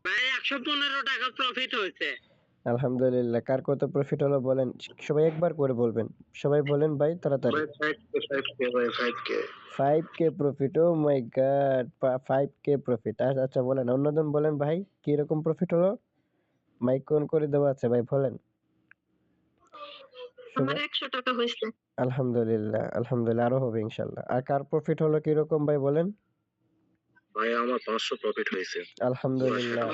ভাই 115 টাকা প্রফিট হয়েছে। আলহামদুলিল্লাহ। কার কত প্রফিট হলো বলেন? সবাই একবার করে বলবেন। সবাই বলেন ভাই তাড়াতাড়ি। ভাই 5K ভাই 5K। 5K profit. Oh my god! 5K profit. আচ্ছা বলেন, অন্যজন বলেন ভাই কিরকম প্রফিট হলো? মাইক অন করে দেওয়া আছে ভাই, বলেন। আমার সবাই 100 টাকা হইছে। আলহামদুলিল্লাহ, আলহামদুলিল্লাহ। আরো হবে ইনশাআল্লাহ। আর কার প্রফিট হলো কিরকম ভাই বলেন? ভাই আমার 500 প্রফিট হয়েছে। আলহামদুলিল্লাহ,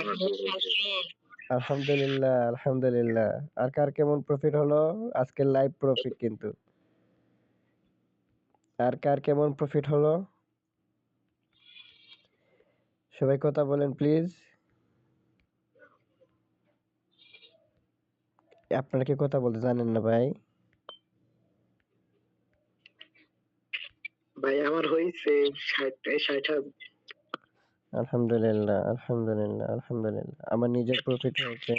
আলহামদুলিল্লাহ, আলহামদুলিল্লাহ। আর কার কেমন প্রফিট হলো? আজকের লাইভ প্রফিট কিন্তু। আর কার কেমন প্রফিট হলো? সবাই কথা বলেন প্লিজ। আপনারা কি কথা বলতে জানেন না ভাই? ভাই আমার হয়েছে 60। আলহামদুলিল্লাহ, আলহামদুলিল্লাহ, আলহামদুলিল্লাহ। আমার নিজের প্রফিট হয়েছে।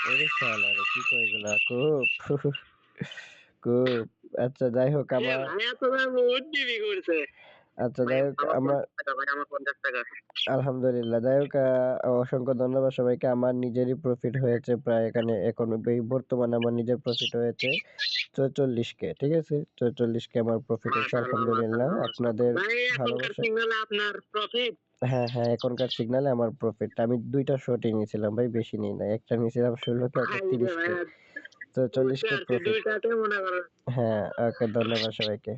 ওরে শালারে, কি কয় এগুলা? খুব খুব। আচ্ছা যাই হোক, আমার আচ্ছা যাই হোক আমার আলহামদুলিল্লাহ। যাই হোক অসংখ্য ধন্যবাদ সবাইকে। আমার নিজেরই প্রফিট হয়েছে প্রায়, এখানে এখন এই বর্তমানে আমার নিজের প্রফিট হয়েছে 44K। ঠিক আছে? 44K আমার প্রফিট হয়েছে আলহামদুলিল্লাহ। আপনাদের ভালোবাসা। আপনার প্রফিট। হ্যাঁ, হ্যাঁ, এখনকার সিগনালে আমার প্রফিট। আমি ২ টা শটই নিয়েছিলাম ভাই, বেশি নিই নাই। একটা নিয়েছিলাম 16K, একটা 30K। 44K profit. হ্যাঁ, ওকে ধন্যবাদ সবাইকে।